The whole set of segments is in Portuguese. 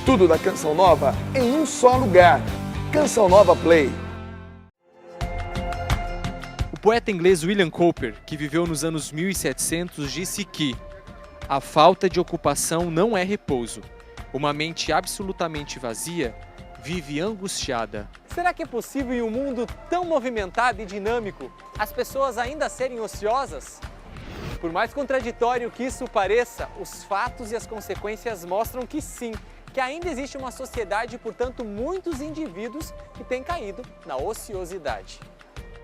Tudo da Canção Nova em um só lugar. Canção Nova Play. O poeta inglês William Cowper, que viveu nos anos 1700, disse que a falta de ocupação não é repouso. Uma mente absolutamente vazia vive angustiada. Será que é possível em um mundo tão movimentado e dinâmico as pessoas ainda serem ociosas? Por mais contraditório que isso pareça, os fatos e as consequências mostram que sim, que ainda existe uma sociedade e, portanto, muitos indivíduos que têm caído na ociosidade.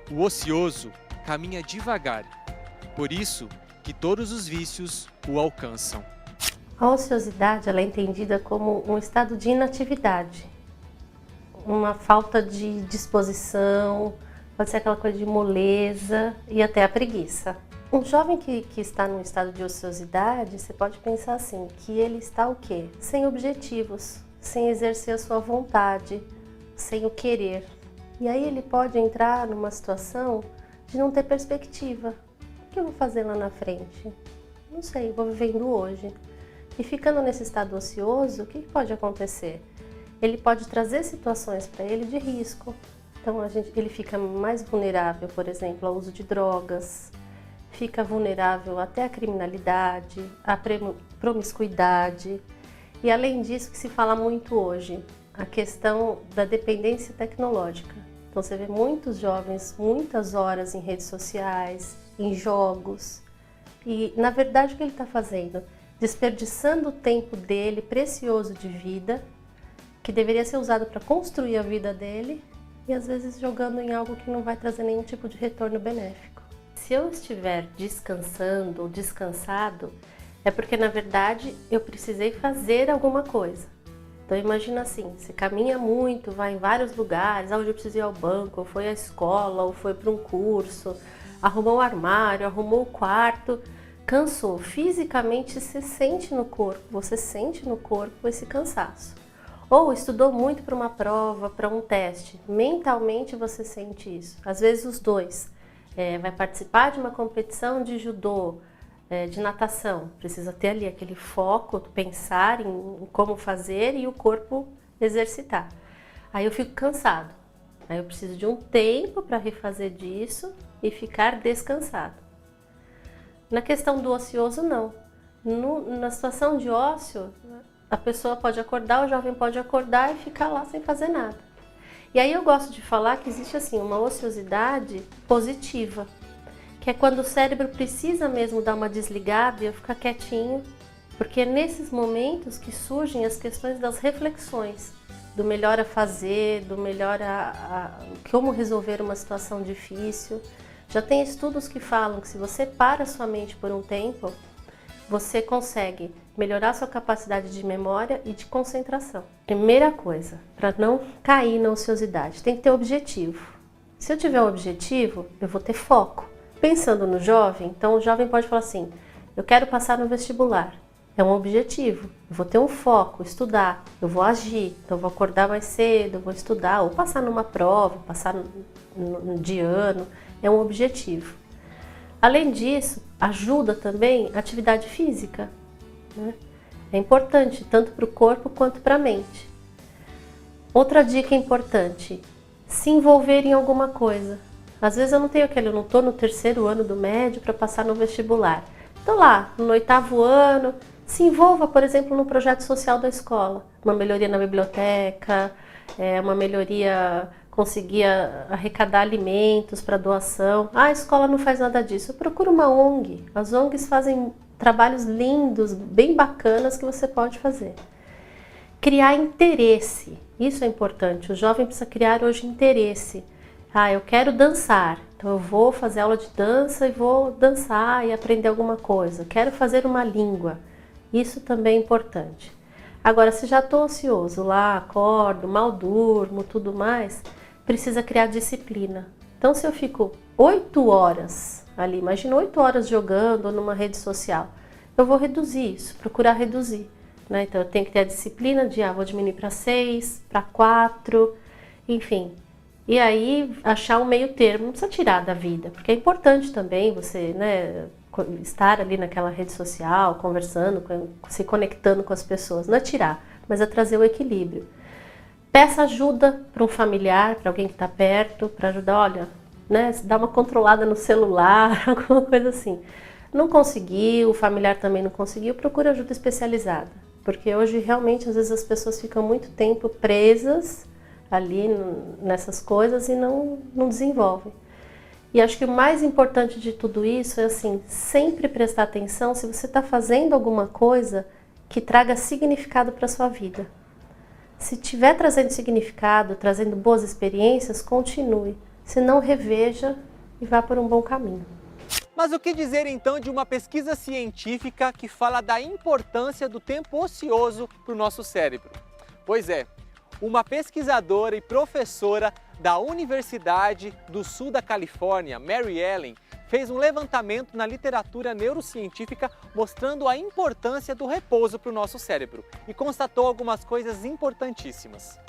O ocioso caminha devagar, por isso que todos os vícios o alcançam. A ociosidade ela é entendida como um estado de inatividade, uma falta de disposição, pode ser aquela coisa de moleza e até a preguiça. Um jovem que está num estado de ociosidade, você pode pensar assim, que ele está o quê? Sem objetivos, sem exercer a sua vontade, sem o querer. E aí ele pode entrar numa situação de não ter perspectiva. O que eu vou fazer lá na frente? Não sei, vou vivendo hoje. E ficando nesse estado ocioso, o que pode acontecer? Ele pode trazer situações para ele de risco. Então ele fica mais vulnerável, por exemplo, ao uso de drogas, fica vulnerável até à criminalidade, à promiscuidade. E além disso, que se fala muito hoje, a questão da dependência tecnológica. Então você vê muitos jovens, muitas horas em redes sociais, em jogos. E na verdade o que ele está fazendo? Desperdiçando o tempo dele, precioso de vida, que deveria ser usado para construir a vida dele, e às vezes jogando em algo que não vai trazer nenhum tipo de retorno benéfico. Se eu estiver descansando ou descansado, é porque na verdade eu precisei fazer alguma coisa. Então imagina assim, você caminha muito, vai em vários lugares, hoje eu preciso ir ao banco, ou foi à escola, ou foi para um curso, arrumou o armário, arrumou o quarto, cansou. Fisicamente você sente no corpo, você sente no corpo esse cansaço. Ou estudou muito para uma prova, para um teste, mentalmente você sente isso. Às vezes os dois. Vai participar de uma competição de judô, de natação. Precisa ter ali aquele foco, pensar em como fazer e o corpo exercitar. Aí eu fico cansado. Aí eu preciso de um tempo para refazer disso e ficar descansado. Na questão do ocioso, não. Na situação de ócio, a pessoa pode acordar, o jovem pode acordar e ficar lá sem fazer nada. E aí eu gosto de falar que existe assim uma ociosidade positiva, que é quando o cérebro precisa mesmo dar uma desligada e eu ficar quietinho, porque é nesses momentos que surgem as questões das reflexões, do melhor a fazer, do melhor como resolver uma situação difícil. Já tem estudos que falam que se você para sua mente por um tempo, você consegue melhorar sua capacidade de memória e de concentração. Primeira coisa, para não cair na ociosidade, tem que ter objetivo. Se eu tiver um objetivo, eu vou ter foco. Pensando no jovem, então o jovem pode falar assim, eu quero passar no vestibular. É um objetivo, eu vou ter um foco, estudar, eu vou agir, então eu vou acordar mais cedo, eu vou estudar, ou passar numa prova, passar de ano, é um objetivo. Além disso, ajuda também a atividade física, né? É importante tanto para o corpo quanto para a mente. Outra dica importante, se envolver em alguma coisa. Às vezes eu não estou no terceiro ano do médio para passar no vestibular. Estou lá, no 8º ano, se envolva, por exemplo, no projeto social da escola. Uma melhoria na biblioteca, uma melhoria, conseguir arrecadar alimentos para doação. A escola não faz nada disso. Procura uma ONG. As ONGs fazem trabalhos lindos, bem bacanas que você pode fazer. Criar interesse, isso é importante. O jovem precisa criar hoje interesse. Eu quero dançar, então eu vou fazer aula de dança e vou dançar e aprender alguma coisa. Quero fazer uma língua, isso também é importante. Agora, se já estou ocioso lá, acordo, mal durmo, tudo mais, precisa criar disciplina. Então, se eu fico 8 horas ali, imagina 8 horas jogando ou numa rede social, eu vou reduzir isso, procurar reduzir, né? Então, eu tenho que ter a disciplina de, vou diminuir para 6, para 4, enfim. E aí, achar um meio termo, não precisa tirar da vida, porque é importante também você, né, estar ali naquela rede social, conversando, se conectando com as pessoas, não é tirar, mas é trazer o equilíbrio. Peça ajuda para um familiar, para alguém que está perto, para ajudar, olha, né, dá uma controlada no celular, alguma coisa assim. Não conseguiu, o familiar também não conseguiu, procura ajuda especializada. Porque hoje realmente às vezes as pessoas ficam muito tempo presas ali nessas coisas e não desenvolvem. E acho que o mais importante de tudo isso é assim, sempre prestar atenção se você está fazendo alguma coisa que traga significado para a sua vida. Se estiver trazendo significado, trazendo boas experiências, continue. Se não, reveja e vá por um bom caminho. Mas o que dizer então de uma pesquisa científica que fala da importância do tempo ocioso para o nosso cérebro? Pois é, uma pesquisadora e professora da Universidade do Sul da Califórnia, Mary Ellen, fez um levantamento na literatura neurocientífica mostrando a importância do repouso para o nosso cérebro e constatou algumas coisas importantíssimas.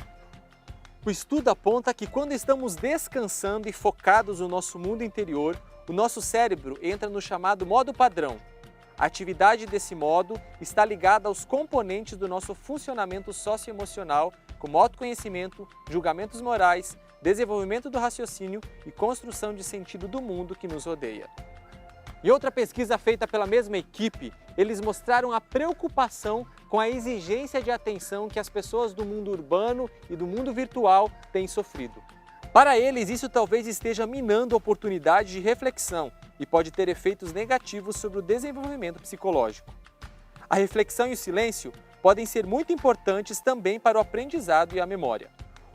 O estudo aponta que quando estamos descansando e focados no nosso mundo interior, o nosso cérebro entra no chamado modo padrão. A atividade desse modo está ligada aos componentes do nosso funcionamento socioemocional, como autoconhecimento, julgamentos morais, desenvolvimento do raciocínio e construção de sentido do mundo que nos rodeia. Em outra pesquisa feita pela mesma equipe, eles mostraram a preocupação com a exigência de atenção que as pessoas do mundo urbano e do mundo virtual têm sofrido. Para eles, isso talvez esteja minando a oportunidade de reflexão e pode ter efeitos negativos sobre o desenvolvimento psicológico. A reflexão e o silêncio podem ser muito importantes também para o aprendizado e a memória.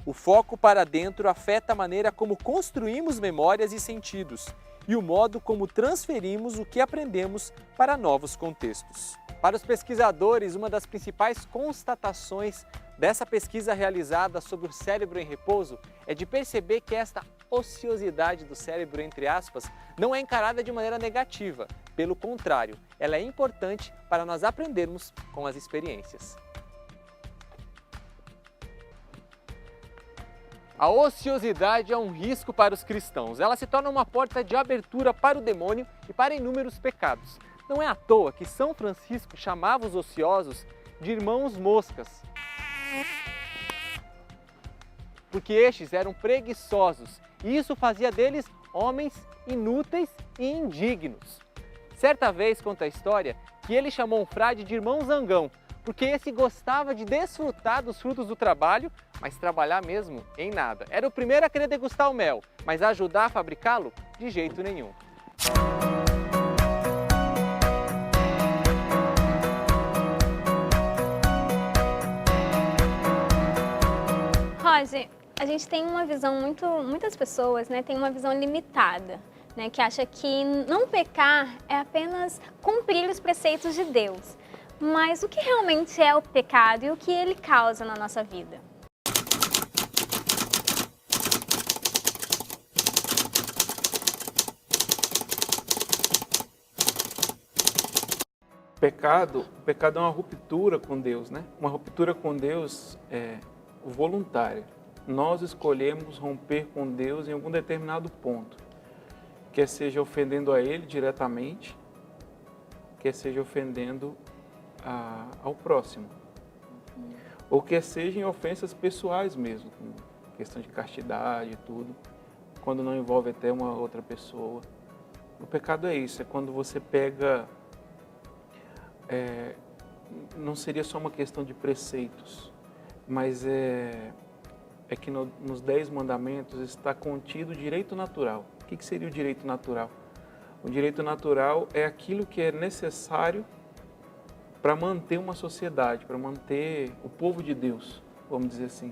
O foco para dentro afeta a maneira como construímos memórias e sentidos e o modo como transferimos o que aprendemos para novos contextos. Para os pesquisadores, uma das principais constatações dessa pesquisa realizada sobre o cérebro em repouso é de perceber que esta ociosidade do cérebro, entre aspas, não é encarada de maneira negativa. Pelo contrário, ela é importante para nós aprendermos com as experiências. A ociosidade é um risco para os cristãos. Ela se torna uma porta de abertura para o demônio e para inúmeros pecados. Não é à toa que São Francisco chamava os ociosos de irmãos moscas, porque estes eram preguiçosos e isso fazia deles homens inúteis e indignos. Certa vez conta a história que ele chamou um frade de irmão zangão, porque esse gostava de desfrutar dos frutos do trabalho, mas trabalhar mesmo em nada. Era o primeiro a querer degustar o mel, mas ajudar a fabricá-lo de jeito nenhum. Roger, a gente tem uma visão muitas pessoas, né, tem uma visão limitada, né, que acha que não pecar é apenas cumprir os preceitos de Deus. Mas o que realmente é o pecado e o que ele causa na nossa vida? O pecado é uma ruptura com Deus, né? Uma ruptura com Deus é voluntária. Nós escolhemos romper com Deus em algum determinado ponto. Quer seja ofendendo a Ele diretamente, quer seja ofendendo ao próximo. Ou quer seja em ofensas pessoais mesmo, como questão de castidade e tudo, quando não envolve até uma outra pessoa. O pecado é isso, é quando você pega... não seria só uma questão de preceitos, mas é que nos 10 mandamentos está contido o direito natural. O que seria o direito natural? O direito natural é aquilo que é necessário para manter uma sociedade, para manter o povo de Deus, vamos dizer assim.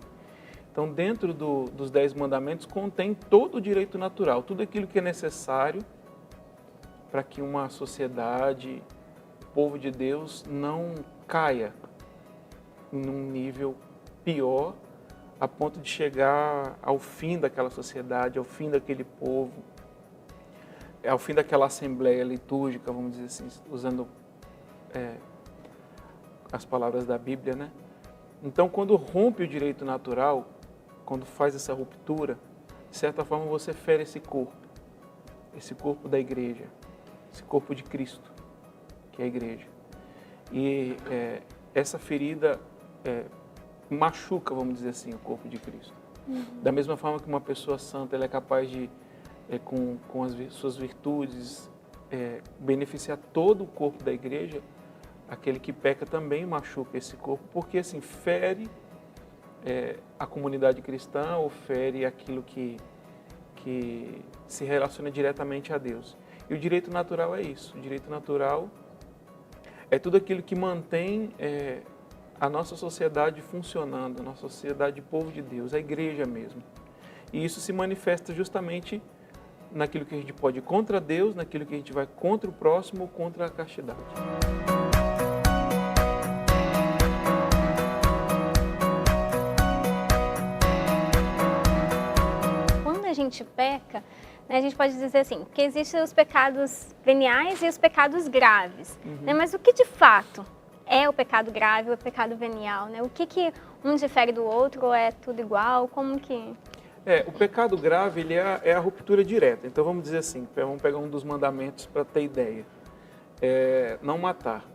Então, dentro dos 10 mandamentos contém todo o direito natural, tudo aquilo que é necessário para que uma sociedade, o povo de Deus, não caia num nível pior, a ponto de chegar ao fim daquela sociedade, ao fim daquele povo, ao fim daquela assembleia litúrgica, vamos dizer assim, usando as palavras da Bíblia, né? Então, quando rompe o direito natural, quando faz essa ruptura, de certa forma você fere esse corpo da igreja, esse corpo de Cristo, que é a igreja. E essa ferida machuca, vamos dizer assim, o corpo de Cristo. Da mesma forma que uma pessoa santa ela é capaz de, com as suas virtudes, beneficiar todo o corpo da igreja, aquele que peca também machuca esse corpo, porque assim, fere a comunidade cristã ou fere aquilo que se relaciona diretamente a Deus. E o direito natural é isso. O direito natural é tudo aquilo que mantém a nossa sociedade funcionando, a nossa sociedade de povo de Deus, a igreja mesmo. E isso se manifesta justamente naquilo que a gente pode ir contra Deus, naquilo que a gente vai contra o próximo ou contra a castidade. Quando a gente peca, né, a gente pode dizer assim, que existem os pecados veniais e os pecados graves. Né, mas o que de fato é o pecado grave ou o pecado venial? Né? O que um difere do outro ou é tudo igual? Como que... O pecado grave ele é a ruptura direta. Então vamos dizer assim, vamos pegar um dos mandamentos para ter ideia. Não matar.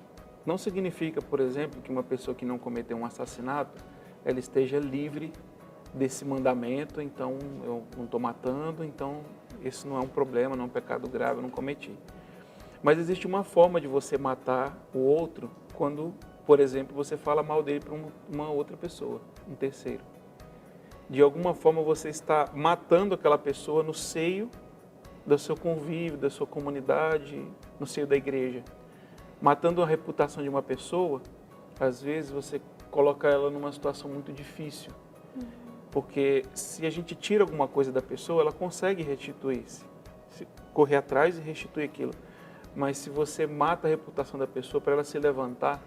Não significa, por exemplo, que uma pessoa que não cometeu um assassinato, ela esteja livre desse mandamento, então eu não estou matando, então esse não é um problema, não é um pecado grave, eu não cometi. Mas existe uma forma de você matar o outro quando, por exemplo, você fala mal dele para uma outra pessoa, um terceiro. De alguma forma você está matando aquela pessoa no seio do seu convívio, da sua comunidade, no seio da igreja. Matando a reputação de uma pessoa, às vezes você coloca ela numa situação muito difícil. Porque se a gente tira alguma coisa da pessoa, ela consegue restituir, correr atrás e restituir aquilo. Mas se você mata a reputação da pessoa para ela se levantar,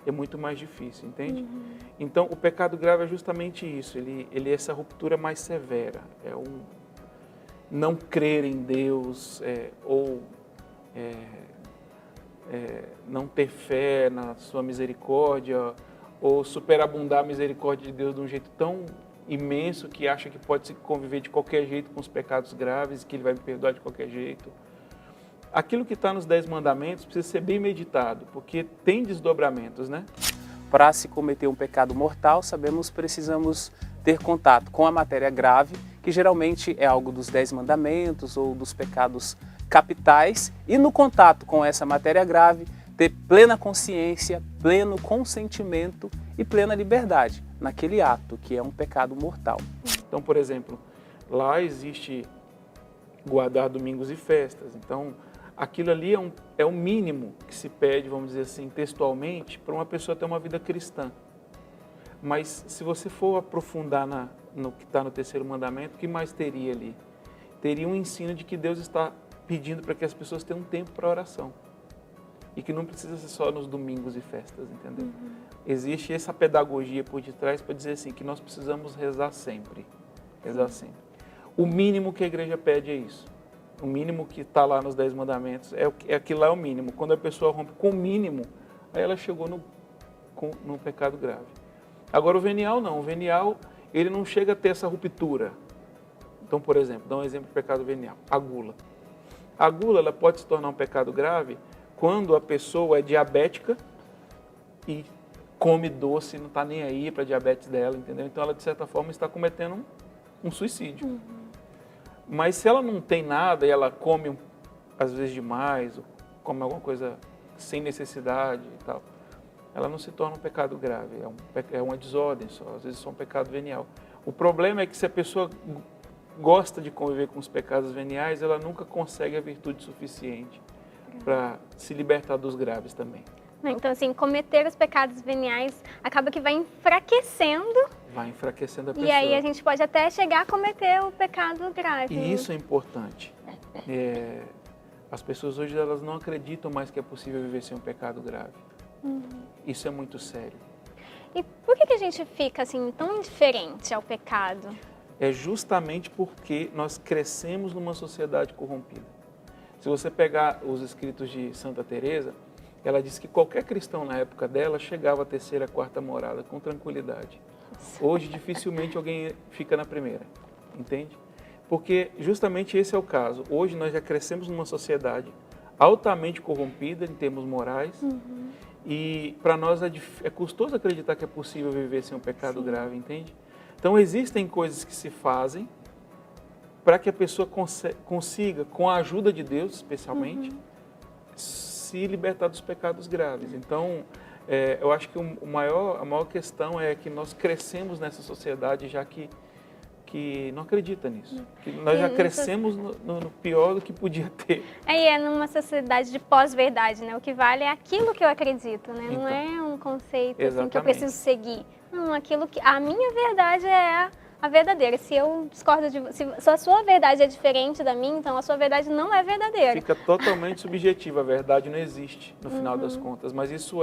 é muito mais difícil, entende? Então, o pecado grave é justamente isso, ele é essa ruptura mais severa, é um não crer em Deus, ou não ter fé na sua misericórdia, ou superabundar a misericórdia de Deus de um jeito tão imenso que acha que pode se conviver de qualquer jeito com os pecados graves, que Ele vai me perdoar de qualquer jeito. Aquilo que está nos 10 mandamentos precisa ser bem meditado, porque tem desdobramentos, né? Para se cometer um pecado mortal, sabemos que precisamos ter contato com a matéria grave, que geralmente é algo dos 10 mandamentos ou dos pecados capitais, e no contato com essa matéria grave, ter plena consciência, pleno consentimento e plena liberdade naquele ato, que é um pecado mortal. Então, por exemplo, lá existe guardar domingos e festas, então aquilo ali é o mínimo que se pede, vamos dizer assim, textualmente, para uma pessoa ter uma vida cristã. Mas se você for aprofundar no que está no terceiro mandamento, o que mais teria ali? Teria um ensino de que Deus está pedindo para que as pessoas tenham um tempo para oração. E que não precisa ser só nos domingos e festas, entendeu? Existe essa pedagogia por detrás para dizer assim, que nós precisamos rezar sempre. Rezar sempre. O mínimo que a igreja pede é isso. O mínimo que está lá nos 10 mandamentos, aquilo lá é o mínimo. Quando a pessoa rompe com o mínimo, aí ela chegou no pecado grave. Agora o venial não. O venial, ele não chega a ter essa ruptura. Então, por exemplo, dá um exemplo de pecado venial. A gula. A gula, ela pode se tornar um pecado grave quando a pessoa é diabética e come doce, não está nem aí para a diabetes dela, entendeu? Então ela, de certa forma, está cometendo um suicídio. Mas se ela não tem nada e ela come, às vezes, demais, ou come alguma coisa sem necessidade e tal, ela não se torna um pecado grave, é uma desordem só, às vezes só um pecado venial. O problema é que se a pessoa gosta de conviver com os pecados veniais, ela nunca consegue a virtude suficiente para se libertar dos graves também. Então, assim, cometer os pecados veniais acaba que vai enfraquecendo. Vai enfraquecendo a pessoa. E aí a gente pode até chegar a cometer o pecado grave. E isso é importante. As pessoas hoje elas não acreditam mais que é possível viver sem um pecado grave. Isso é muito sério. E por que a gente fica assim tão indiferente ao pecado? É justamente porque nós crescemos numa sociedade corrompida. Se você pegar os escritos de Santa Teresa, ela diz que qualquer cristão na época dela chegava à terceira, quarta morada com tranquilidade. Hoje, dificilmente alguém fica na primeira, entende? Porque justamente esse é o caso. Hoje nós já crescemos numa sociedade altamente corrompida em termos morais E para nós é custoso acreditar que é possível viver sem um pecado grave, entende? Então existem coisas que se fazem para que a pessoa consiga, com a ajuda de Deus especialmente, se libertar dos pecados graves. Então, eu acho que a maior questão é que nós crescemos nessa sociedade já que não acredita nisso. Que nós já crescemos no pior do que podia ter. E é numa sociedade de pós-verdade, né? O que vale é aquilo que eu acredito, né? Não é um conceito assim, que eu preciso seguir. Não, aquilo que... A minha verdade é a verdadeira. Se eu discordo se a sua verdade é diferente da minha, então a sua verdade não é verdadeira. Fica totalmente subjetiva, a verdade não existe no final das contas. Mas isso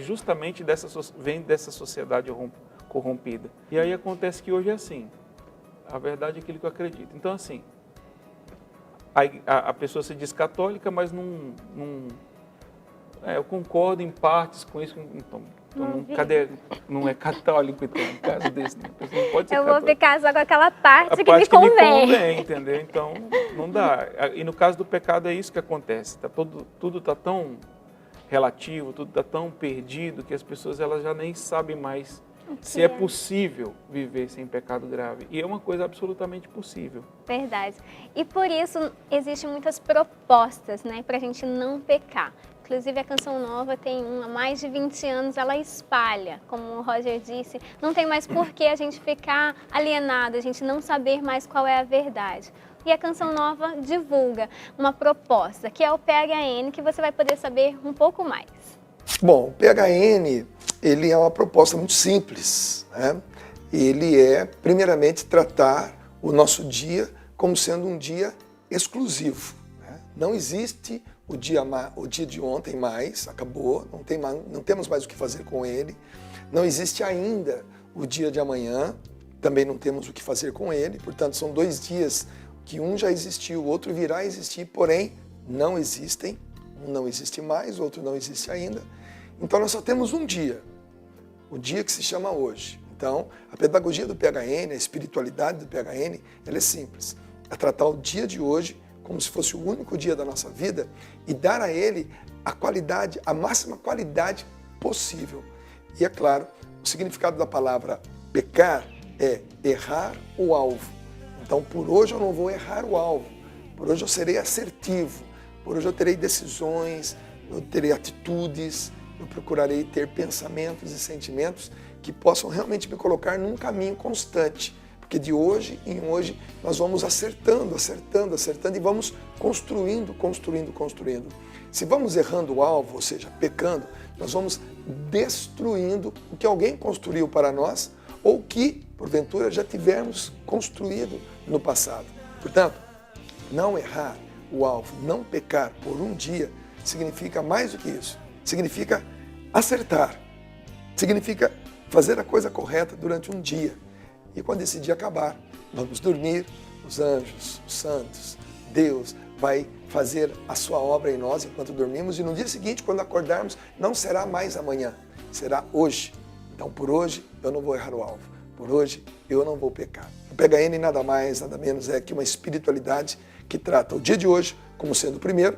justamente vem dessa sociedade corrompida. E aí acontece que hoje é assim. A verdade é aquilo que eu acredito. Então, assim, a pessoa se diz católica, mas eu concordo em partes com isso. Então, não é católico, então, no caso desse. Não pode ser católico. Eu vou ficar só com aquela parte que me convém. convém. Me convém, entendeu? Então, não dá. E no caso do pecado é isso que acontece. Tudo está tão relativo, tudo está tão perdido que as pessoas elas já nem sabem mais se é possível viver sem pecado grave. E é uma coisa absolutamente possível. Verdade. E por isso existem muitas propostas, né, para a gente não pecar. Inclusive a Canção Nova tem há mais de 20 anos, ela espalha, como o Roger disse, não tem mais por que a gente ficar alienado, a gente não saber mais qual é a verdade. E a Canção Nova divulga uma proposta, que é o PHN, que você vai poder saber um pouco mais. Bom, o PHN, ele é uma proposta muito simples, né? Ele é, primeiramente, tratar o nosso dia como sendo um dia exclusivo, né? Não existe o dia de ontem mais, acabou, não temos mais o que fazer com ele. Não existe ainda o dia de amanhã, também não temos o que fazer com ele. Portanto, são 2 dias que um já existiu, o outro virá a existir, porém não existem. Um não existe mais, o outro não existe ainda. Então nós só temos um dia, o dia que se chama hoje. Então, a pedagogia do PHN, a espiritualidade do PHN, ela é simples. É tratar o dia de hoje como se fosse o único dia da nossa vida e dar a ele a qualidade, a máxima qualidade possível. E é claro, o significado da palavra pecar é errar o alvo. Então, por hoje eu não vou errar o alvo. Por hoje eu serei assertivo. Por hoje eu terei decisões, eu terei atitudes, eu procurarei ter pensamentos e sentimentos que possam realmente me colocar num caminho constante. Porque de hoje em hoje nós vamos acertando e vamos construindo. Se vamos errando o alvo, ou seja, pecando, nós vamos destruindo o que alguém construiu para nós ou que, porventura, já tivermos construído no passado. Portanto, não errar o alvo, não pecar por um dia, significa mais do que isso. Significa acertar, significa fazer a coisa correta durante um dia. E quando esse dia acabar, vamos dormir, os anjos, os santos, Deus vai fazer a sua obra em nós enquanto dormimos. E no dia seguinte, quando acordarmos, não será mais amanhã, será hoje. Então, por hoje, eu não vou errar o alvo. Por hoje, eu não vou pecar. O PHN nada mais, nada menos é que uma espiritualidade que trata o dia de hoje como sendo o primeiro,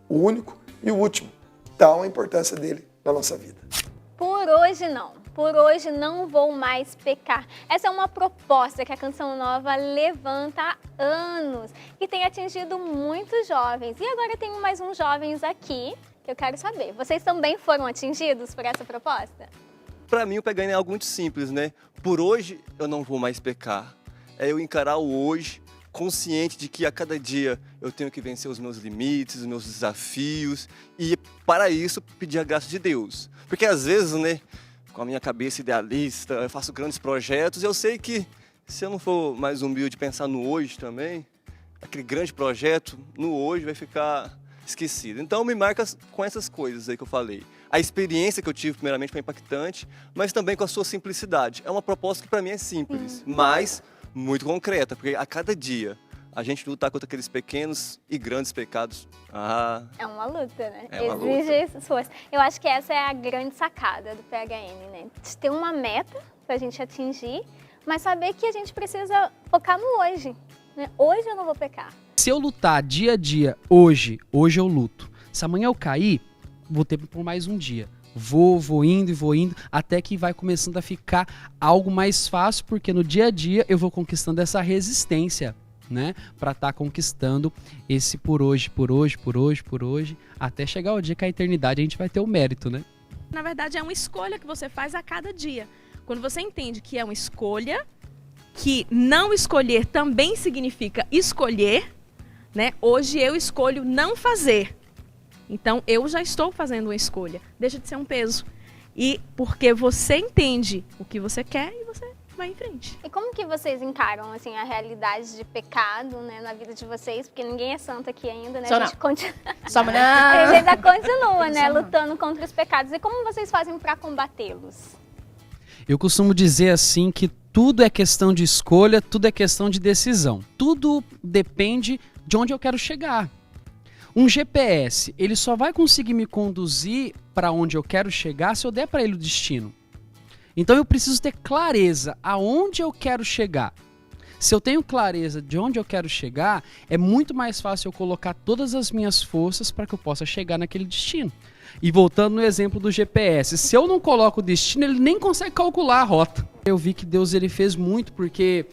o único e o último. Tal a importância dele na nossa vida. Por hoje não. Por hoje não vou mais pecar. Essa é uma proposta que a Canção Nova levanta há anos e tem atingido muitos jovens. E agora tenho mais uns jovens aqui que eu quero saber. Vocês também foram atingidos por essa proposta? Para mim o PHN é algo muito simples, né? Por hoje eu não vou mais pecar. É eu encarar o hoje, consciente de que a cada dia eu tenho que vencer os meus limites, os meus desafios e para isso pedir a graça de Deus. Porque às vezes, né, com a minha cabeça idealista, eu faço grandes projetos e eu sei que se eu não for mais humilde pensar no hoje também, aquele grande projeto no hoje vai ficar esquecido. Então me marca com essas coisas aí que eu falei. A experiência que eu tive primeiramente foi impactante, mas também com a sua simplicidade. É uma proposta que para mim é simples, mas muito concreta, porque a cada dia a gente lutar contra aqueles pequenos e grandes pecados. É uma luta, né? É uma Exige esforço. Eu acho que essa é a grande sacada do PHN, né? Ter uma meta pra gente atingir, mas saber que a gente precisa focar no hoje, né? Hoje eu não vou pecar. Se eu lutar dia a dia, hoje eu luto. Se amanhã eu cair, vou ter por mais um dia. Vou indo, até que vai começando a ficar algo mais fácil, porque no dia a dia eu vou conquistando essa resistência, né? Para estar conquistando esse por hoje, até chegar o dia que a eternidade a gente vai ter o mérito, né? Na verdade, é uma escolha que você faz a cada dia. Quando você entende que é uma escolha, que não escolher também significa escolher, né? Hoje eu escolho não fazer. Então, eu já estou fazendo uma escolha. Deixa de ser um peso. E porque você entende o que você quer e você vai em frente. E como que vocês encaram, assim, a realidade de pecado, né, na vida de vocês? Porque ninguém é santo aqui ainda, né? Só a gente continua... Só não. A gente ainda continua, né, lutando contra os pecados. E como vocês fazem para combatê-los? Eu costumo dizer assim que tudo é questão de escolha, tudo é questão de decisão. Tudo depende de onde eu quero chegar. Um GPS, ele só vai conseguir me conduzir para onde eu quero chegar se eu der para ele o destino. Então eu preciso ter clareza aonde eu quero chegar. Se eu tenho clareza de onde eu quero chegar, é muito mais fácil eu colocar todas as minhas forças para que eu possa chegar naquele destino. E voltando no exemplo do GPS, se eu não coloco o destino, ele nem consegue calcular a rota. Eu vi que Deus ele fez muito, porque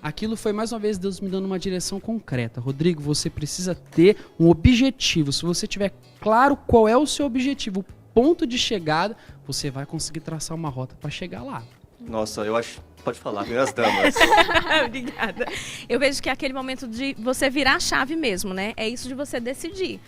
aquilo foi mais uma vez Deus me dando uma direção concreta. Rodrigo, você precisa ter um objetivo. Se você tiver claro qual é o seu objetivo, o ponto de chegada, você vai conseguir traçar uma rota para chegar lá. Nossa, eu acho... Pode falar, minhas damas. Obrigada. Eu vejo que é aquele momento de você virar a chave mesmo, né? É isso de você decidir.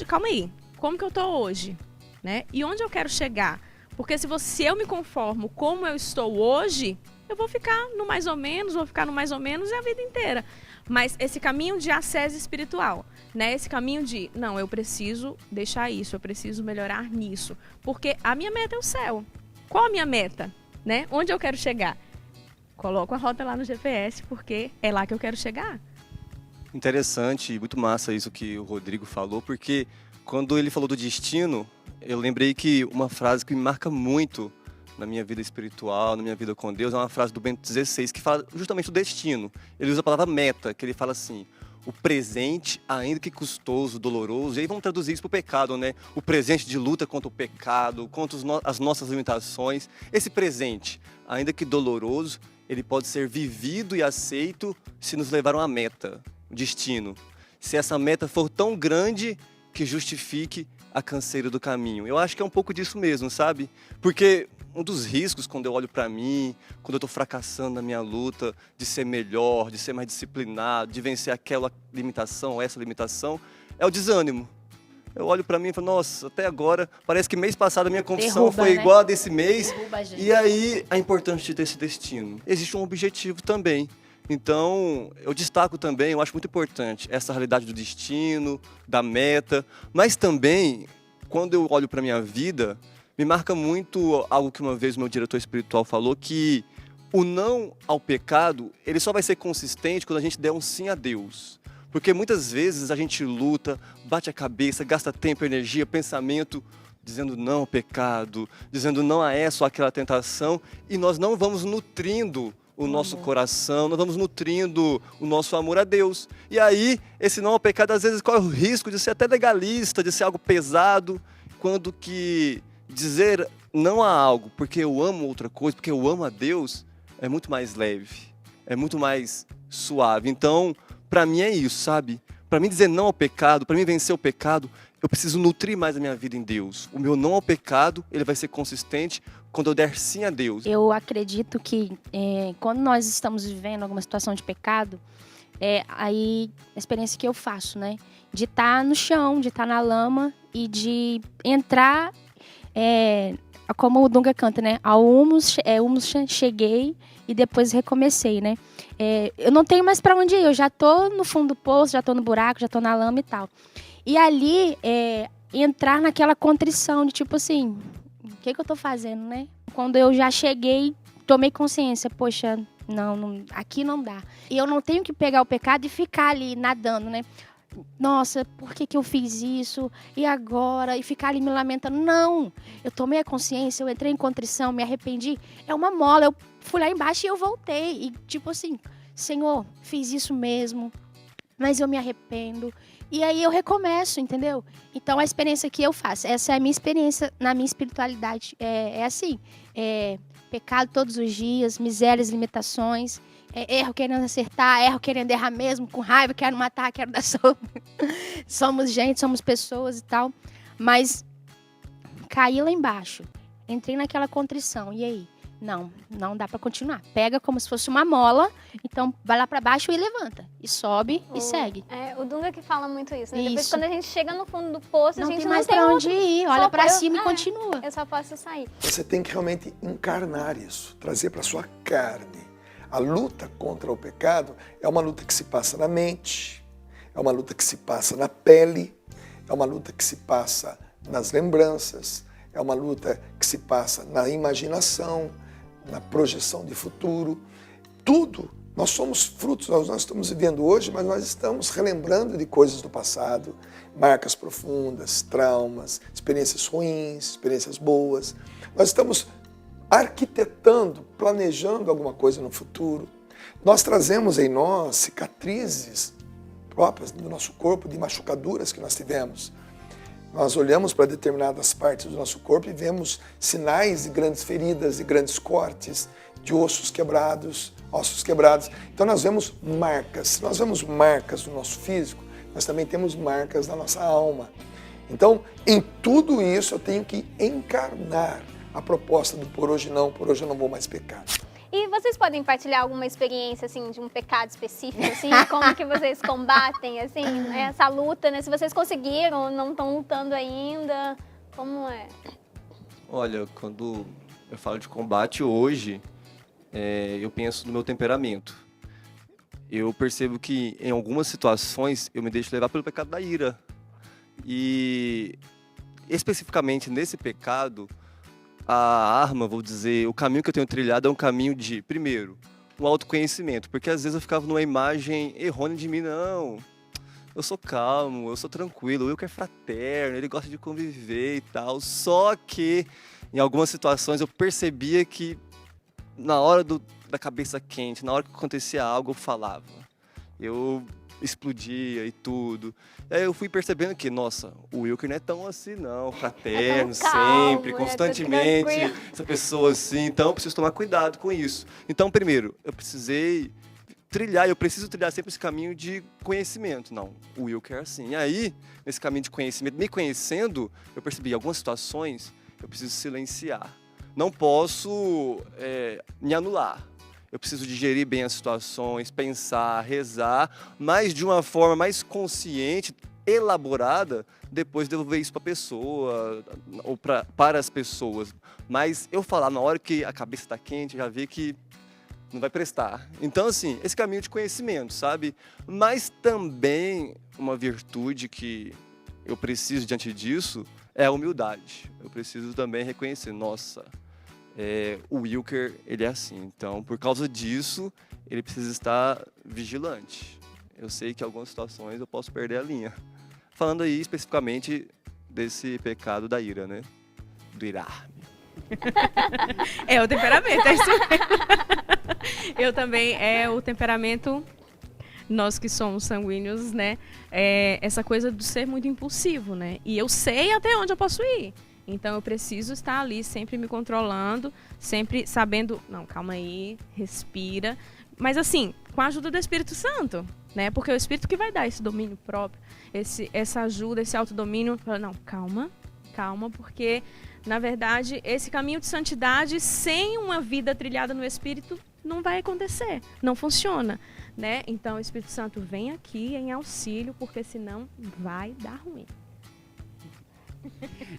Calma aí, como que eu tô hoje? Né? E onde eu quero chegar? Porque se eu me conformo como eu estou hoje, eu vou ficar no mais ou menos e a vida inteira. Mas esse caminho de ascese espiritual, né? Esse caminho de, não, eu preciso deixar isso, eu preciso melhorar nisso. Porque a minha meta é o céu. Qual a minha meta? Né? Onde eu quero chegar? Coloco a rota lá no GPS, porque é lá que eu quero chegar. Interessante e muito massa isso que o Rodrigo falou, porque quando ele falou do destino, eu lembrei que uma frase que me marca muito na minha vida espiritual, na minha vida com Deus, é uma frase do Bento XVI, que fala justamente do destino. Ele usa a palavra meta, que ele fala assim: o presente, ainda que custoso, doloroso, e aí vamos traduzir isso para o pecado, né? O presente de luta contra o pecado, contra as nossas limitações. Esse presente, ainda que doloroso, ele pode ser vivido e aceito se nos levar a uma meta, o destino. Se essa meta for tão grande que justifique a canseira do caminho. Eu acho que é um pouco disso mesmo, sabe? Porque um dos riscos quando eu olho para mim, quando eu estou fracassando na minha luta de ser melhor, de ser mais disciplinado, de vencer aquela limitação ou essa limitação, é o desânimo. Eu olho para mim e falo, nossa, até agora, parece que mês passado a minha confissão foi igual a desse mês. E aí, a importância desse destino. Existe um objetivo também. Então, eu destaco também, eu acho muito importante essa realidade do destino, da meta, mas também, quando eu olho para a minha vida, me marca muito algo que uma vez o meu diretor espiritual falou, que o não ao pecado, ele só vai ser consistente quando a gente der um sim a Deus. Porque muitas vezes a gente luta, bate a cabeça, gasta tempo, energia, pensamento, dizendo não ao pecado, dizendo não a essa ou aquela tentação, e nós não vamos nutrindo o nosso coração, nós vamos nutrindo o nosso amor a Deus. E aí, esse não ao pecado, às vezes, corre o risco de ser até legalista, de ser algo pesado, quando que dizer não a algo porque eu amo outra coisa, porque eu amo a Deus, é muito mais leve, é muito mais suave. Então, para mim é isso, sabe? Para mim dizer não ao pecado, para mim vencer o pecado, eu preciso nutrir mais a minha vida em Deus. O meu não ao pecado, ele vai ser consistente quando eu der sim a Deus. Eu acredito que quando nós estamos vivendo alguma situação de pecado, aí a experiência que eu faço, né? De estar no chão, de estar na lama e de entrar, como o Dunga canta, né? Ao humus cheguei e depois recomecei, né? Eu não tenho mais para onde ir, eu já tô no fundo do poço, já tô no buraco, já tô na lama e tal. E ali, entrar naquela contrição de tipo assim, o que eu tô fazendo, né? Quando eu já cheguei, tomei consciência, poxa, não, aqui não dá. E eu não tenho que pegar o pecado e ficar ali nadando, né? Nossa, por que eu fiz isso? E agora? E ficar ali me lamentando. Não! Eu tomei a consciência, eu entrei em contrição, me arrependi. É uma mola, eu fui lá embaixo e eu voltei. E tipo assim, Senhor, fiz isso mesmo, mas eu me arrependo. E aí eu recomeço, entendeu? Então a experiência que eu faço, essa é a minha experiência na minha espiritualidade. É assim, pecado todos os dias, misérias, limitações, erro querendo acertar, erro querendo errar mesmo, com raiva, quero matar, quero dar soco. Somos gente, somos pessoas e tal. Mas caí lá embaixo, entrei naquela contrição, e aí? Não dá pra continuar. Pega como se fosse uma mola, então vai lá pra baixo e levanta. E sobe e segue. O Dunga que fala muito isso, né? Isso. Depois quando a gente chega no fundo do poço, a gente tem não mais tem pra outro. onde ir, olha pra cima e continua. Eu só posso sair. Você tem que realmente encarnar isso, trazer para sua carne. A luta contra o pecado é uma luta que se passa na mente, é uma luta que se passa na pele, é uma luta que se passa nas lembranças, é uma luta que se passa na imaginação, na projeção de futuro. Tudo, nós somos frutos, nós estamos vivendo hoje, mas nós estamos relembrando de coisas do passado, marcas profundas, traumas, experiências ruins, experiências boas. Nós estamos arquitetando, planejando alguma coisa no futuro. Nós trazemos em nós cicatrizes próprias do nosso corpo, de machucaduras que nós tivemos. Nós olhamos para determinadas partes do nosso corpo e vemos sinais de grandes feridas, de grandes cortes, de ossos quebrados. Então nós vemos marcas. Se nós vemos marcas no nosso físico, nós também temos marcas na nossa alma. Então, em tudo isso eu tenho que encarnar a proposta do por hoje eu não vou mais pecar. E vocês podem partilhar alguma experiência, assim, de um pecado específico, assim, como que vocês combatem, assim, essa luta, né? Se vocês conseguiram ou não estão lutando ainda, como é? Olha, quando eu falo de combate hoje, eu penso no meu temperamento. Eu percebo que em algumas situações eu me deixo levar pelo pecado da ira. E especificamente nesse pecado, a arma, vou dizer, o caminho que eu tenho trilhado é um caminho de, primeiro, um autoconhecimento, porque às vezes eu ficava numa imagem errônea de mim, não, eu sou calmo, eu sou tranquilo, o Wilker é fraterno, ele gosta de conviver e tal, só que em algumas situações eu percebia que na hora da cabeça quente, na hora que acontecia algo, eu falava, eu explodia e tudo. Aí eu fui percebendo que, nossa, o Wilker não é tão assim não, fraterno, calmo, sempre, constantemente, essa pessoa assim, então eu preciso tomar cuidado com isso. Então, primeiro, eu preciso trilhar sempre esse caminho de conhecimento. Não, o Wilker é assim. E aí, nesse caminho de conhecimento, me conhecendo, eu percebi, em algumas situações, eu preciso silenciar. Não posso me anular. Eu preciso digerir bem as situações, pensar, rezar, mas de uma forma mais consciente, elaborada, depois devolver isso para a pessoa ou para as pessoas. Mas eu falar na hora que a cabeça está quente, já vi que não vai prestar. Então, assim, esse caminho de conhecimento, sabe? Mas também uma virtude que eu preciso diante disso é a humildade. Eu preciso também reconhecer, nossa, o Wilker, ele é assim. Então, por causa disso, ele precisa estar vigilante. Eu sei que em algumas situações eu posso perder a linha. Falando aí especificamente desse pecado da ira, né? Do irar. O temperamento, é isso mesmo. Eu também, o temperamento, nós que somos sanguíneos, né? Essa coisa de ser muito impulsivo, né? E eu sei até onde eu posso ir. Então eu preciso estar ali sempre me controlando, sempre sabendo, não, calma aí, respira. Mas assim, com a ajuda do Espírito Santo, né? Porque é o Espírito que vai dar esse domínio próprio, essa ajuda, esse autodomínio. Não, calma, porque na verdade esse caminho de santidade sem uma vida trilhada no Espírito não vai acontecer, não funciona, né? Então o Espírito Santo vem aqui em auxílio, porque senão vai dar ruim.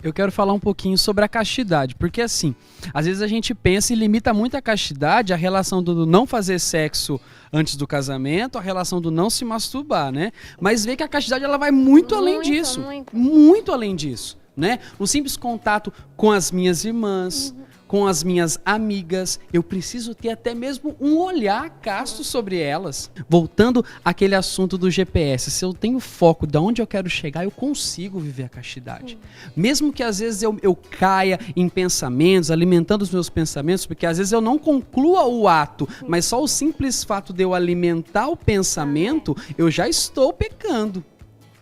Eu quero falar um pouquinho sobre a castidade, porque assim, às vezes a gente pensa e limita muito a castidade, a relação do não fazer sexo antes do casamento, a relação do não se masturbar, né? Mas vê que a castidade ela vai muito além disso, muito além disso, né? O simples contato com as minhas irmãs, com as minhas amigas, eu preciso ter até mesmo um olhar casto sobre elas. Voltando àquele assunto do GPS, se eu tenho foco de onde eu quero chegar, eu consigo viver a castidade. Mesmo que às vezes eu caia em pensamentos, alimentando os meus pensamentos, porque às vezes eu não conclua o ato, mas só o simples fato de eu alimentar o pensamento, eu já estou pecando.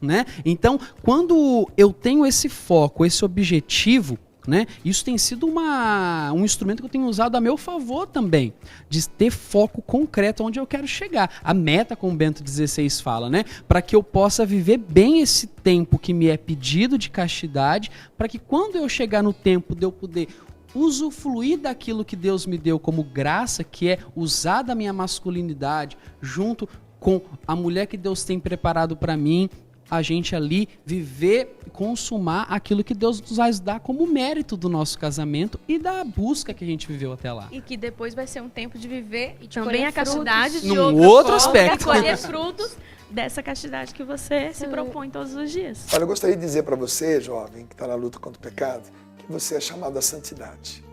né? Então, quando eu tenho esse foco, esse objetivo, né? Isso tem sido um instrumento que eu tenho usado a meu favor também, de ter foco concreto onde eu quero chegar. A meta, como o Bento XVI fala, né? Para que eu possa viver bem esse tempo que me é pedido de castidade, para que quando eu chegar no tempo de eu poder usufruir daquilo que Deus me deu como graça, que é usar da minha masculinidade junto com a mulher que Deus tem preparado para mim, a gente ali viver, consumar aquilo que Deus nos vai dar como mérito do nosso casamento e da busca que a gente viveu até lá. E que depois vai ser um tempo de viver de também a castidade de num outra outro forma, aspecto. e colher frutos dessa castidade que você se propõe todos os dias. Olha, eu gostaria de dizer para você, jovem, que está na luta contra o pecado, que você é chamado à santidade.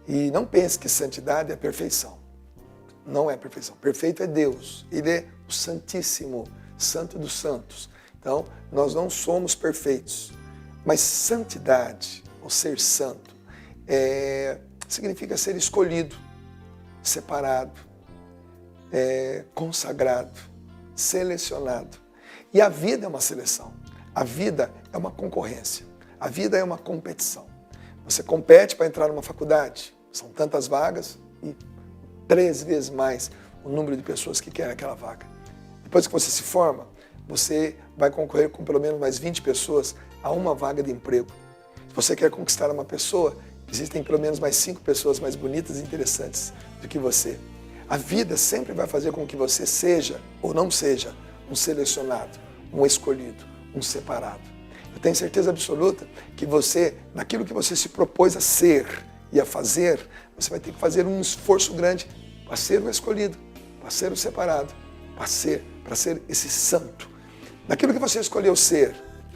E não pense que santidade é perfeição. Não é perfeição. Perfeito é Deus. Ele é o Santíssimo, Santo dos Santos. Então, nós não somos perfeitos, mas santidade, ou ser santo, significa ser escolhido, separado, consagrado, selecionado. E a vida é uma seleção, a vida é uma concorrência, a vida é uma competição. Você compete para entrar numa faculdade, são tantas vagas e 3 vezes mais o número de pessoas que querem aquela vaga. Depois que você se forma, você vai concorrer com pelo menos mais 20 pessoas a uma vaga de emprego. Se você quer conquistar uma pessoa, existem pelo menos mais 5 pessoas mais bonitas e interessantes do que você. A vida sempre vai fazer com que você seja ou não seja um selecionado, um escolhido, um separado. Eu tenho certeza absoluta que você, naquilo que você se propôs a ser e a fazer, você vai ter que fazer um esforço grande para ser o escolhido, para ser o separado, para ser esse santo. Naquilo que você escolheu ser,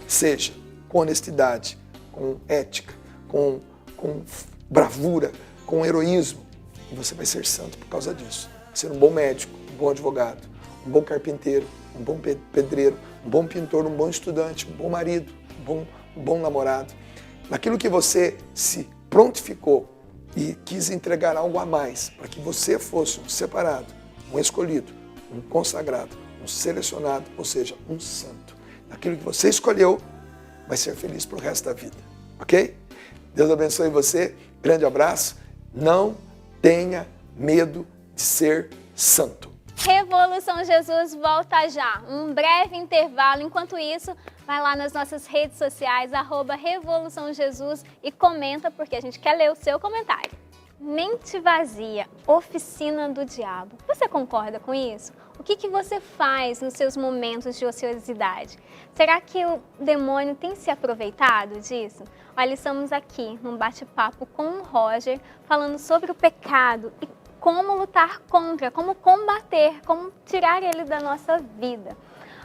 seja com honestidade, com ética, com bravura, com heroísmo. E você vai ser santo por causa disso. Ser um bom médico, um bom advogado, um bom carpinteiro, um bom pedreiro, um bom pintor, um bom estudante, um bom marido, um bom namorado. Naquilo que você se prontificou e quis entregar algo a mais para que você fosse um separado, um escolhido, um consagrado, um selecionado, ou seja, um santo. Naquilo que você escolheu, vai ser feliz para o resto da vida. Ok? Deus abençoe você. Grande abraço. Não tenha medo de ser santo. Revolução Jesus volta já. Um breve intervalo. Enquanto isso, vai lá nas nossas redes sociais, @Revolução Jesus e comenta, porque a gente quer ler o seu comentário. Mente vazia, oficina do diabo. Você concorda com isso? O que você faz nos seus momentos de ociosidade? Será que o demônio tem se aproveitado disso? Olha, estamos aqui num bate-papo com o Roger, falando sobre o pecado e como lutar contra, como combater, como tirar ele da nossa vida.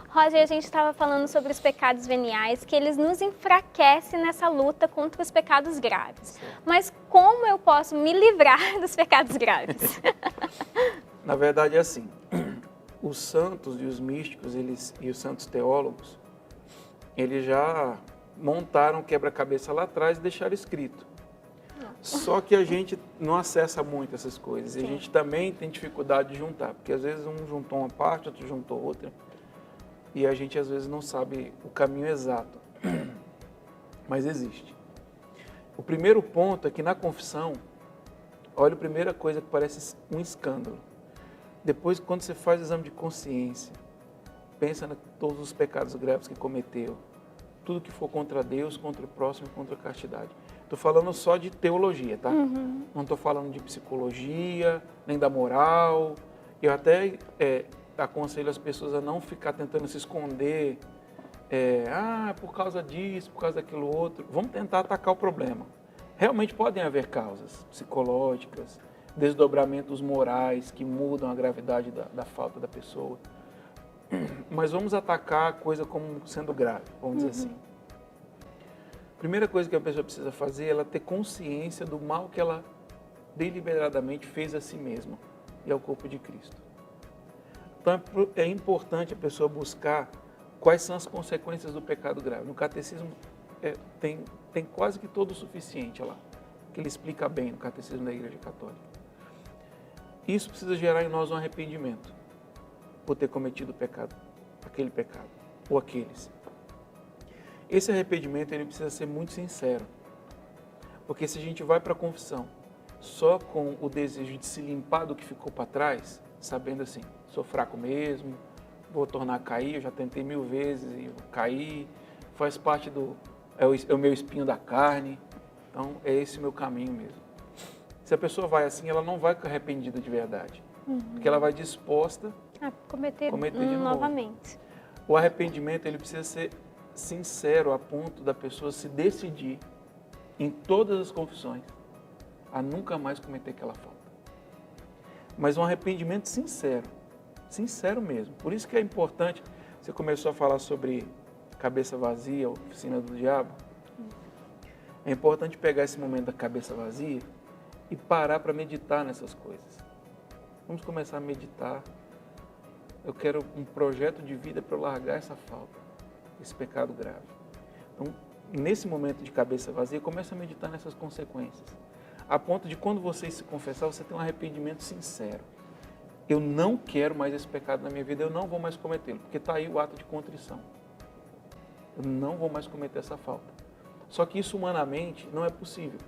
Roger, a gente estava falando sobre os pecados veniais, que eles nos enfraquecem nessa luta contra os pecados graves. Mas como eu posso me livrar dos pecados graves? Na verdade é assim, os santos e os místicos e os santos teólogos, eles já montaram quebra-cabeça lá atrás e deixaram escrito. Só que a gente não acessa muito essas coisas. E a gente também tem dificuldade de juntar, porque às vezes um juntou uma parte, outro juntou outra. E a gente às vezes não sabe o caminho exato. Mas existe. O primeiro ponto é que na confissão, olha a primeira coisa que parece um escândalo. Depois, quando você faz o exame de consciência, pensa em todos os pecados graves que cometeu, tudo que for contra Deus, contra o próximo, contra a castidade. Estou falando só de teologia, tá? Uhum. Não estou falando de psicologia, nem da moral. Eu até aconselho as pessoas a não ficar tentando se esconder. Por causa disso, por causa daquilo outro. Vamos tentar atacar o problema. Realmente podem haver causas psicológicas, desdobramentos morais que mudam a gravidade da falta da pessoa. Mas vamos atacar a coisa como sendo grave, vamos dizer assim. Primeira coisa que a pessoa precisa fazer é ela ter consciência do mal que ela deliberadamente fez a si mesma e ao corpo de Cristo. Então é importante a pessoa buscar quais são as consequências do pecado grave. No catecismo tem quase que todo o suficiente lá, que ele explica bem no catecismo da Igreja Católica. Isso precisa gerar em nós um arrependimento por ter cometido o pecado, aquele pecado, ou aqueles. Esse arrependimento ele precisa ser muito sincero. Porque se a gente vai para a confissão só com o desejo de se limpar do que ficou para trás, sabendo assim, sou fraco mesmo, vou tornar a cair, eu já tentei 1000 vezes e vou cair, faz parte do... é o meu espinho da carne, então é esse o meu caminho mesmo. Se a pessoa vai assim, ela não vai arrependida de verdade, porque ela vai disposta a cometer de novo. novamente. O arrependimento ele precisa ser sincero a ponto da pessoa se decidir em todas as confissões a nunca mais cometer aquela falta. Mas um arrependimento sincero, sincero mesmo. Por isso que é importante, você começou a falar sobre cabeça vazia, oficina do diabo. É importante pegar esse momento da cabeça vazia e parar para meditar nessas coisas. Vamos começar a meditar. Eu quero um projeto de vida para eu largar essa falta, esse pecado grave. Então, nesse momento de cabeça vazia, comece a meditar nessas consequências. A ponto de quando você se confessar, você tem um arrependimento sincero. Eu não quero mais esse pecado na minha vida, eu não vou mais cometê-lo, porque está aí o ato de contrição. Eu não vou mais cometer essa falta. Só que isso humanamente não é possível.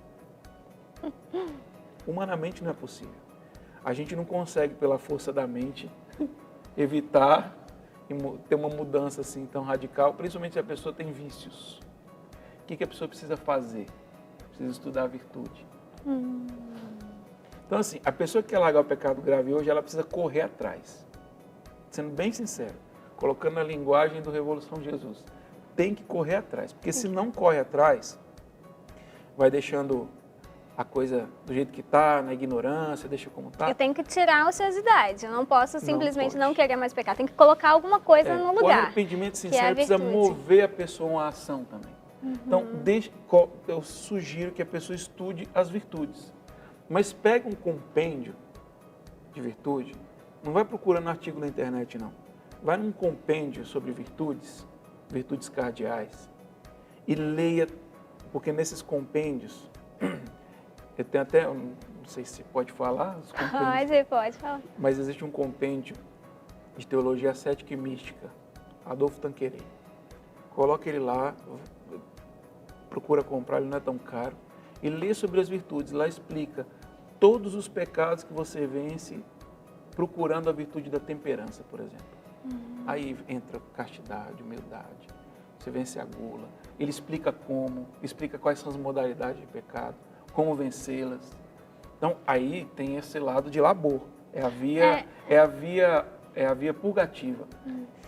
Humanamente não é possível. A gente não consegue, pela força da mente, evitar e ter uma mudança assim tão radical, principalmente se a pessoa tem vícios. O que a pessoa precisa fazer? Precisa estudar a virtude. Então, assim, a pessoa que quer largar o pecado grave hoje, ela precisa correr atrás. Sendo bem sincero, colocando a linguagem do Revolução Jesus. Tem que correr atrás, porque se não corre atrás, vai deixando a coisa do jeito que está, na ignorância, deixa como está. Eu tenho que tirar a ociosidade, eu não posso simplesmente não querer mais pecar, tem que colocar alguma coisa no lugar. O arrependimento sincero precisa mover a pessoa a uma ação também. Então, eu sugiro que a pessoa estude as virtudes. Mas pega um compêndio de virtude, não vai procurando artigo na internet, não. Vai num compêndio sobre virtudes, virtudes cardeais, e leia, porque nesses compêndios, eu tenho até, não sei se pode falar, os compêndios, pode falar. Mas existe um compêndio de teologia ascética e mística, Adolfo Tanqueray. Coloca ele lá, procura comprar, ele não é tão caro, e lê sobre as virtudes. Lá explica todos os pecados que você vence procurando a virtude da temperança, por exemplo. Aí entra castidade, humildade, você vence a gula. Ele explica como, explica quais são as modalidades de pecado, como vencê-las. Então, aí tem esse lado de labor. É a via purgativa.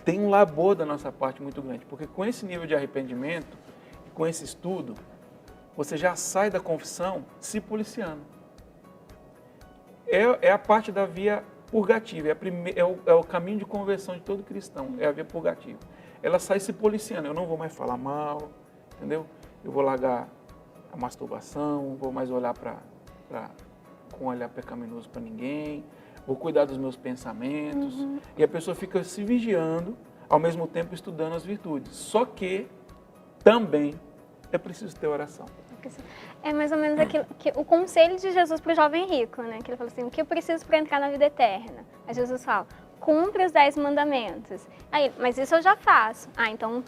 Tem um labor da nossa parte muito grande, porque com esse nível de arrependimento, com esse estudo, você já sai da confissão se policiando. É a parte da via purgativa, é o caminho de conversão de todo cristão, é a via purgativa. Ela sai se policiando, eu não vou mais falar mal, entendeu? Eu vou largar a masturbação, vou mais olhar com um olhar pecaminoso para ninguém, vou cuidar dos meus pensamentos, e a pessoa fica se vigiando, ao mesmo tempo estudando as virtudes. Só que também é preciso ter oração. É mais ou menos aquilo que o conselho de Jesus para o jovem rico, né? Que ele falou assim, o que eu preciso para entrar na vida eterna? Aí Jesus fala, cumpre os 10 mandamentos. Aí, mas isso eu já faço. Então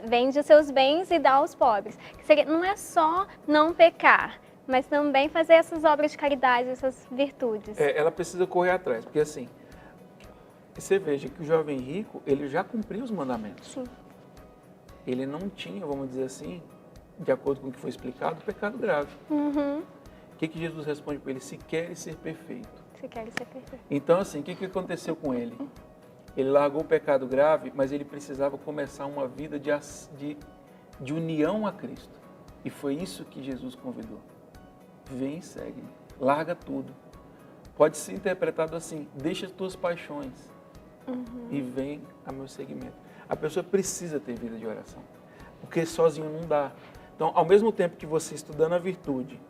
vende os seus bens e dá aos pobres. Não é só não pecar, mas também fazer essas obras de caridade, essas virtudes. Ela precisa correr atrás, porque assim, você veja que o jovem rico, ele já cumpriu os mandamentos. Sim. Ele não tinha, vamos dizer assim, de acordo com o que foi explicado, pecado grave. O que Jesus responde para ele? Se queres ser perfeito. Se queres ser perfeito. Então, assim, o que aconteceu com ele? Ele largou o pecado grave, mas ele precisava começar uma vida de união a Cristo. E foi isso que Jesus convidou. Vem e segue-me. Larga tudo. Pode ser interpretado assim, deixa as tuas paixões e vem a meu seguimento. A pessoa precisa ter vida de oração, porque sozinho não dá. Então, ao mesmo tempo que você estudando a virtude,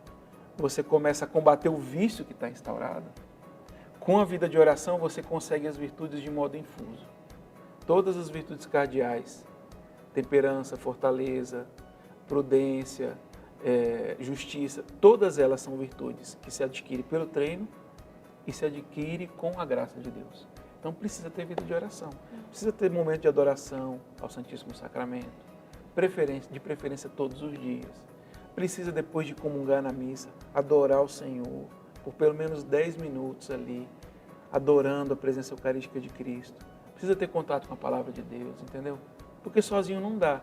você começa a combater o vício que está instaurado, com a vida de oração você consegue as virtudes de modo infuso. Todas as virtudes cardeais, temperança, fortaleza, prudência, justiça, todas elas são virtudes que se adquirem pelo treino e se adquire com a graça de Deus. Então precisa ter vida de oração, precisa ter momento de adoração ao Santíssimo Sacramento, de preferência todos os dias. Precisa, depois de comungar na missa, adorar o Senhor por pelo menos 10 minutos ali, adorando a presença eucarística de Cristo. Precisa ter contato com a palavra de Deus, entendeu? Porque sozinho não dá.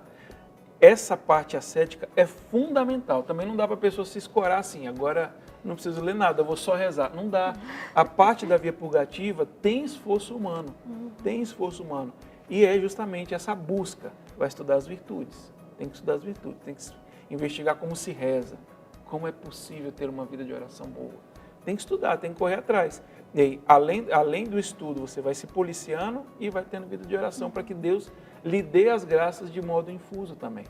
Essa parte ascética é fundamental. Também não dá para a pessoa se escorar assim, agora não preciso ler nada, eu vou só rezar. Não dá. A parte da via purgativa tem esforço humano. Tem esforço humano. E é justamente essa busca. Vai estudar as virtudes. Tem que estudar as virtudes. Tem que investigar como se reza. Como é possível ter uma vida de oração boa. Tem que estudar, tem que correr atrás. E aí, além do estudo, você vai se policiando e vai tendo vida de oração para que Deus lhe dê as graças de modo infuso também.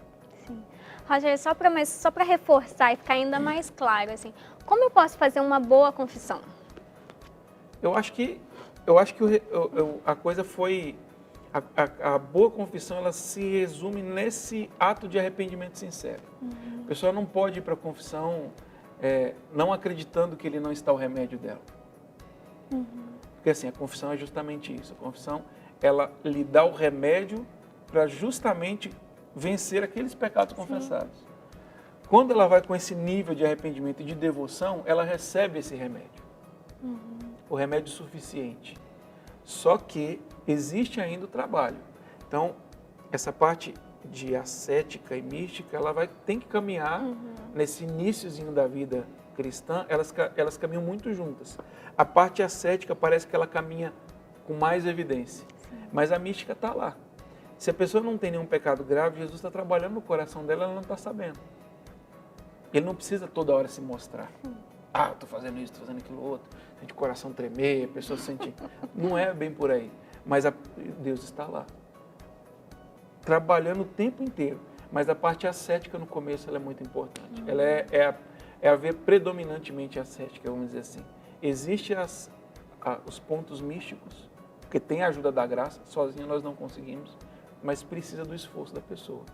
Sim. Rogério, só para reforçar e ficar ainda mais claro, assim, como eu posso fazer uma boa confissão? Eu acho que a coisa foi... A boa confissão, ela se resume nesse ato de arrependimento sincero. A pessoa não pode ir para a confissão não acreditando que ele não está o remédio dela. Porque assim, a confissão é justamente isso. A confissão, ela lhe dá o remédio para justamente vencer aqueles pecados confessados. Quando ela vai com esse nível de arrependimento e de devoção, ela recebe esse remédio. O remédio suficiente. Só que existe ainda o trabalho. Então, essa parte de ascética e mística, ela tem que caminhar nesse iniciozinho da vida cristã, elas caminham muito juntas. A parte ascética parece que ela caminha com mais evidência, mas a mística está lá. Se a pessoa não tem nenhum pecado grave, Jesus está trabalhando no coração dela, ela não está sabendo. Ele não precisa toda hora se mostrar. Ah, estou fazendo isso, estou fazendo aquilo outro. Sente o coração tremer, a pessoa sente... Não é bem por aí, mas Deus está lá. Trabalhando o tempo inteiro. Mas a parte ascética no começo ela é muito importante. Ela é a ver predominantemente ascética, vamos dizer assim. Existem os pontos místicos, porque tem a ajuda da graça, sozinho nós não conseguimos, mas precisa do esforço da pessoa.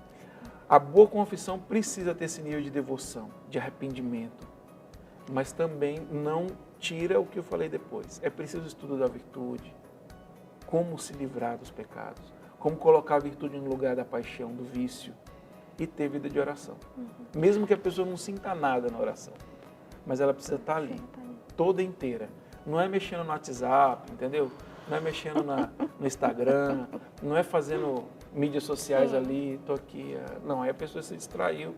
A boa confissão precisa ter esse nível de devoção, de arrependimento, mas também não tira o que eu falei depois. É preciso o estudo da virtude, como se livrar dos pecados, como colocar a virtude no lugar da paixão, do vício, e ter vida de oração. Mesmo que a pessoa não sinta nada na oração, mas ela precisa estar ali, toda inteira. Não é mexendo no WhatsApp, entendeu? Não é mexendo no Instagram, não é fazendo mídias sociais ali, tô aqui. Não, aí a pessoa se distraiu.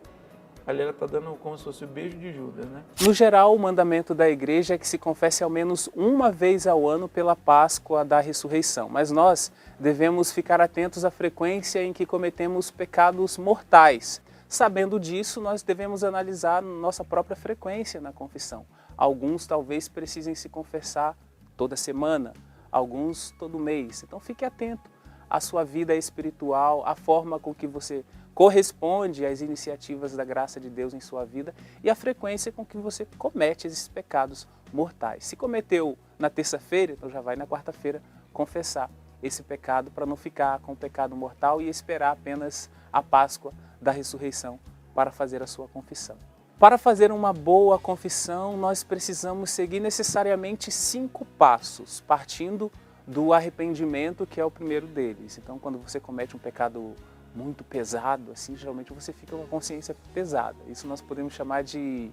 Ali ela está dando como se fosse o beijo de Judas, né? No geral, o mandamento da igreja é que se confesse ao menos uma vez ao ano pela Páscoa da ressurreição. Mas nós devemos ficar atentos à frequência em que cometemos pecados mortais. Sabendo disso, nós devemos analisar nossa própria frequência na confissão. Alguns talvez precisem se confessar toda semana, alguns todo mês. Então fique atento à sua vida espiritual, à forma com que você corresponde às iniciativas da graça de Deus em sua vida e à frequência com que você comete esses pecados mortais. Se cometeu na terça-feira, então já vai na quarta-feira confessar esse pecado para não ficar com o pecado mortal e esperar apenas a Páscoa da ressurreição para fazer a sua confissão. Para fazer uma boa confissão, nós precisamos seguir necessariamente 5 passos, partindo do arrependimento, que é o primeiro deles. Então, quando você comete um pecado muito pesado, assim, geralmente você fica com a consciência pesada. Isso nós podemos chamar de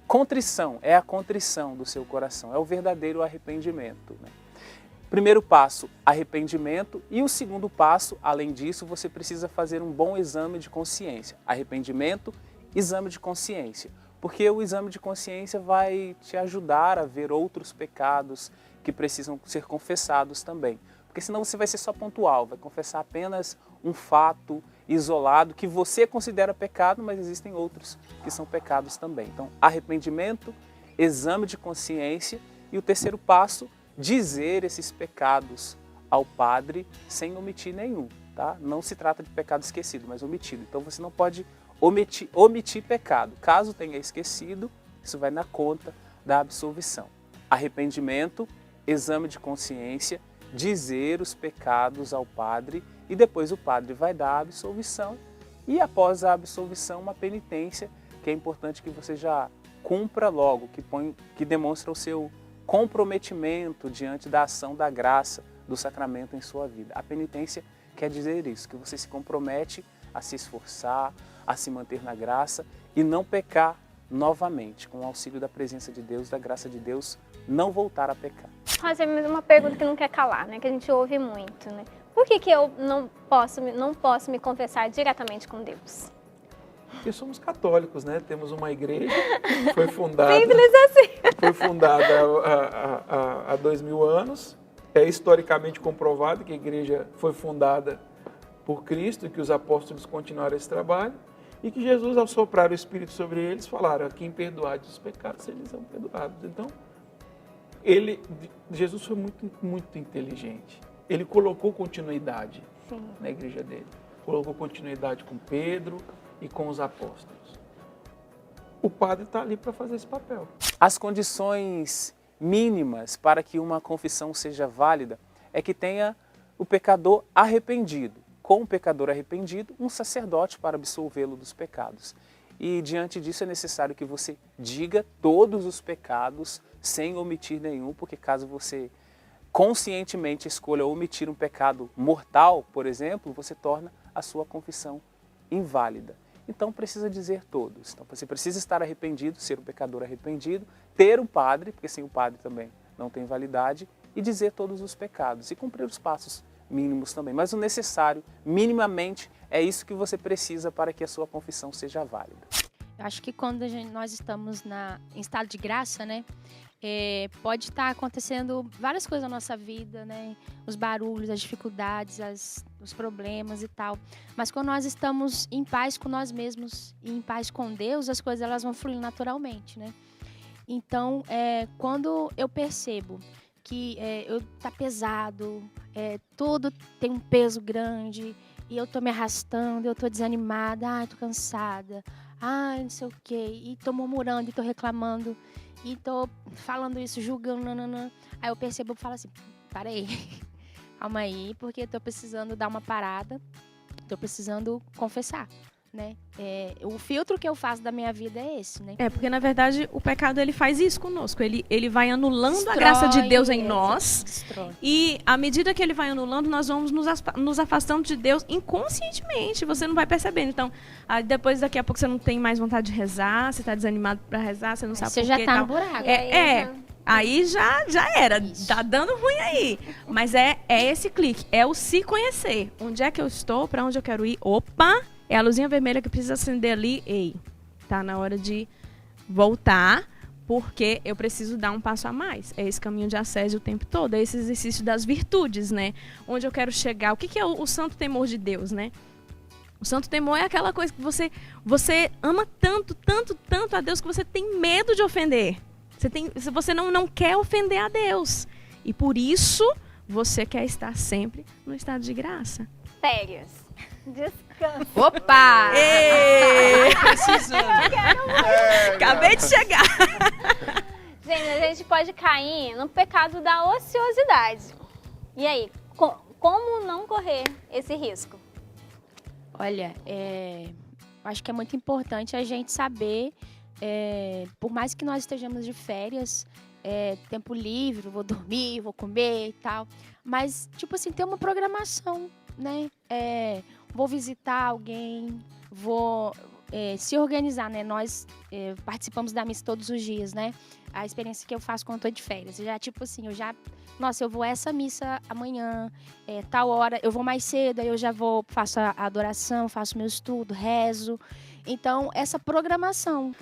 contrição, é a contrição do seu coração, é o verdadeiro arrependimento, né? Primeiro passo, arrependimento, e o segundo passo, além disso, você precisa fazer um bom exame de consciência. Arrependimento, exame de consciência, porque o exame de consciência vai te ajudar a ver outros pecados que precisam ser confessados também. Porque senão você vai ser só pontual, vai confessar apenas um fato isolado que você considera pecado, mas existem outros que são pecados também. Então, arrependimento, exame de consciência e o terceiro passo, dizer esses pecados ao padre sem omitir nenhum, tá? Não se trata de pecado esquecido, mas omitido. Então, você não pode omitir pecado. Caso tenha esquecido, isso vai na conta da absolvição. Arrependimento, exame de consciência, dizer os pecados ao padre e depois o padre vai dar a absolvição e após a absolvição uma penitência que é importante que você já cumpra logo, que demonstra o seu comprometimento diante da ação da graça do sacramento em sua vida. A penitência quer dizer isso, que você se compromete a se esforçar, a se manter na graça e não pecar novamente, com o auxílio da presença de Deus, da graça de Deus, não voltar a pecar. Fazer uma pergunta que não quer calar, né? Que a gente ouve muito, né? Por que eu não posso me confessar diretamente com Deus? Porque somos católicos, né? Temos uma igreja que foi fundada... Simples assim. Foi fundada há 2000 anos. É historicamente comprovado que a igreja foi fundada por Cristo e que os apóstolos continuaram esse trabalho. E que Jesus, ao soprar o Espírito sobre eles, falaram: quem perdoar os pecados, eles são perdoados. Então, Jesus foi muito inteligente. Ele colocou continuidade na igreja dele. Colocou continuidade com Pedro e com os apóstolos. O padre está ali para fazer esse papel. As condições mínimas para que uma confissão seja válida é que tenha o pecador arrependido. Com o pecador arrependido, um sacerdote para absolvê-lo dos pecados. E diante disso é necessário que você diga todos os pecados sem omitir nenhum, porque caso você conscientemente escolha omitir um pecado mortal, por exemplo, você torna a sua confissão inválida. Então precisa dizer todos. Então você precisa estar arrependido, ser um pecador arrependido, ter um padre, porque sem o padre também não tem validade, e dizer todos os pecados e cumprir os passos mínimos também. Mas o necessário, minimamente, é isso que você precisa para que a sua confissão seja válida. Eu acho que quando nós estamos em estado de graça, né? Pode estar acontecendo várias coisas na nossa vida, né? Os barulhos, as dificuldades, os problemas e tal. Mas quando nós estamos em paz com nós mesmos e em paz com Deus, as coisas elas vão fluir naturalmente, né? Então, quando eu percebo que tá pesado, tudo tem um peso grande e eu tô me arrastando, eu tô desanimada, tô cansada, não sei o quê, e tô murmurando e tô reclamando e tô falando isso, julgando, nananã. Aí eu percebo e falo assim: para aí, calma aí, porque tô precisando dar uma parada, tô precisando confessar, né? O filtro que eu faço da minha vida é esse, né? Porque na verdade o pecado ele faz isso conosco, ele vai anulando a graça de Deus em nós, e à medida que ele vai anulando, nós vamos nos afastando de Deus inconscientemente, você não vai percebendo. Então, depois daqui a pouco você não tem mais vontade de rezar, você está desanimado para rezar, você não sabe por quê. Você já tá no buraco. Aí já era, tá dando ruim aí. Mas é esse clique, é o se conhecer. Onde é que eu estou, para onde eu quero ir? Opa! É a luzinha vermelha que precisa acender ali. Ei, tá na hora de voltar, porque eu preciso dar um passo a mais. É esse caminho de ascese o tempo todo, é esse exercício das virtudes, né? Onde eu quero chegar. O que é o santo temor de Deus, né? O santo temor é aquela coisa que você ama tanto, tanto, tanto a Deus que você tem medo de ofender. Você não quer ofender a Deus. E por isso, você quer estar sempre no estado de graça. Férias. Descanso. Opa! Precisando. Acabei de chegar. Gente, a gente pode cair no pecado da ociosidade. E aí, como não correr esse risco? Olha, acho que é muito importante a gente saber, por mais que nós estejamos de férias, tempo livre, vou dormir, vou comer e tal, mas, tipo assim, ter uma programação, né? Vou visitar alguém, vou se organizar, né? Nós participamos da missa todos os dias, né? A experiência que eu faço quando eu tô de férias, eu vou a essa missa amanhã, tal hora, eu vou mais cedo, aí eu já vou, faço a adoração, faço meu estudo, rezo. Então, essa programação.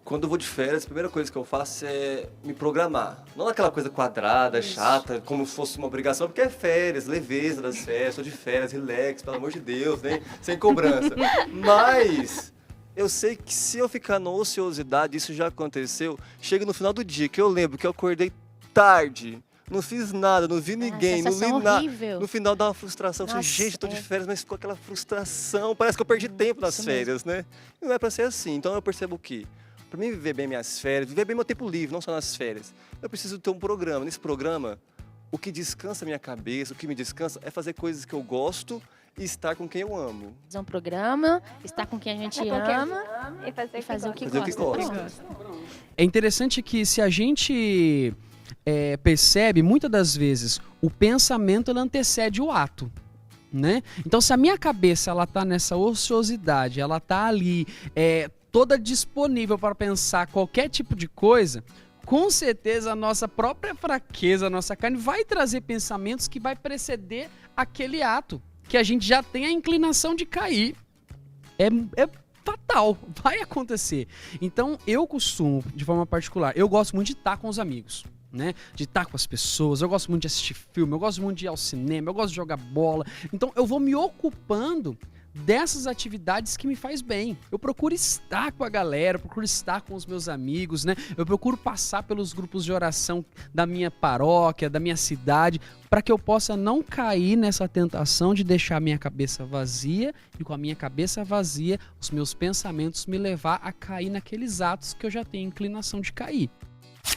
Quando eu vou de férias, a primeira coisa que eu faço é me programar. Não aquela coisa quadrada, chata, como se fosse uma obrigação, porque é férias, leveza das férias, tô de férias, relax, pelo amor de Deus, né? Sem cobrança. Mas eu sei que se eu ficar na ociosidade, isso já aconteceu, chega no final do dia, que eu lembro que eu acordei tarde, não fiz nada, não vi ninguém, não li nada. No final dá uma frustração. Nossa, gente, eu tô de férias, mas ficou aquela frustração, parece que eu perdi tempo nas férias, né? E não é pra ser assim. Então eu percebo que para mim viver bem minhas férias, viver bem meu tempo livre, não só nas férias, eu preciso ter um programa. Nesse programa, o que descansa a minha cabeça, o que me descansa é fazer coisas que eu gosto e estar com quem eu amo. Fazer um programa, estar com quem a gente ama e fazer o que gosta. É interessante que se a gente percebe, muitas das vezes, o pensamento ele antecede o ato. né? Então, se a minha cabeça ela tá nessa ociosidade, ela tá ali toda disponível para pensar qualquer tipo de coisa, com certeza a nossa própria fraqueza, a nossa carne vai trazer pensamentos que vai preceder aquele ato, que a gente já tem a inclinação de cair. É fatal, vai acontecer. Então, eu costumo, de forma particular, eu gosto muito de estar com os amigos, né? De estar com as pessoas, eu gosto muito de assistir filme, eu gosto muito de ir ao cinema, eu gosto de jogar bola. Então, eu vou me ocupando dessas atividades que me faz bem. Eu procuro estar com a galera, eu procuro estar com os meus amigos, né? Eu procuro passar pelos grupos de oração da minha paróquia, da minha cidade, para que eu possa não cair nessa tentação de deixar a minha cabeça vazia e com a minha cabeça vazia, os meus pensamentos me levar a cair naqueles atos que eu já tenho inclinação de cair.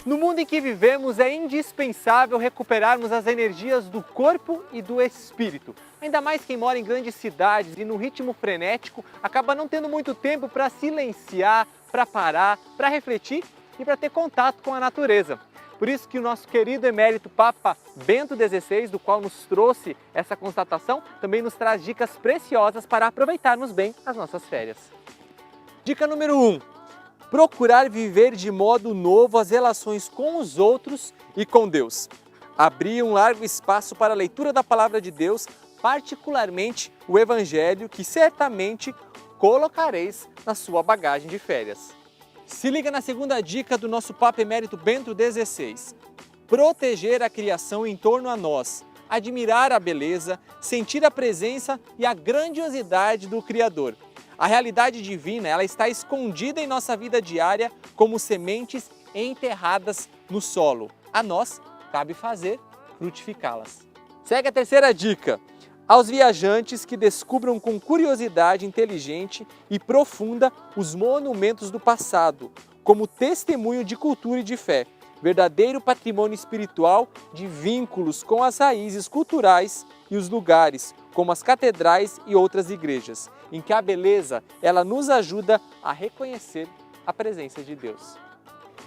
No mundo em que vivemos, é indispensável recuperarmos as energias do corpo e do espírito. Ainda mais quem mora em grandes cidades e no ritmo frenético acaba não tendo muito tempo para silenciar, para parar, para refletir e para ter contato com a natureza. Por isso que o nosso querido emérito Papa Bento XVI, do qual nos trouxe essa constatação, também nos traz dicas preciosas para aproveitarmos bem as nossas férias. Dica número 1. Procurar viver de modo novo as relações com os outros e com Deus. Abrir um largo espaço para a leitura da Palavra de Deus, particularmente o Evangelho, que certamente colocareis na sua bagagem de férias. Se liga na segunda dica do nosso Papa Emérito Bento XVI. Proteger a criação em torno a nós, admirar a beleza, sentir a presença e a grandiosidade do Criador. A realidade divina, ela está escondida em nossa vida diária como sementes enterradas no solo. A nós cabe fazer frutificá-las. Segue a terceira dica. Aos viajantes que descubram com curiosidade inteligente e profunda os monumentos do passado, como testemunho de cultura e de fé, verdadeiro patrimônio espiritual de vínculos com as raízes culturais e os lugares, como as catedrais e outras igrejas, em que a beleza ela nos ajuda a reconhecer a presença de Deus.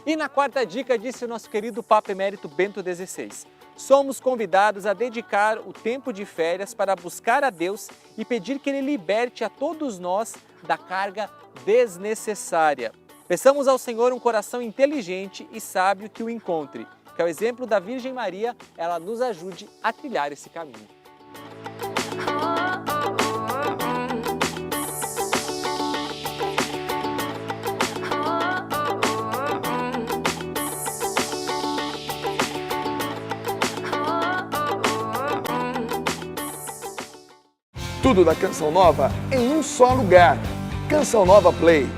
E na quarta dica, disse o nosso querido Papa Emérito Bento XVI, somos convidados a dedicar o tempo de férias para buscar a Deus e pedir que Ele liberte a todos nós da carga desnecessária. Peçamos ao Senhor um coração inteligente e sábio que o encontre, que ao exemplo da Virgem Maria, ela nos ajude a trilhar esse caminho. Tudo da Canção Nova em um só lugar. Canção Nova Play.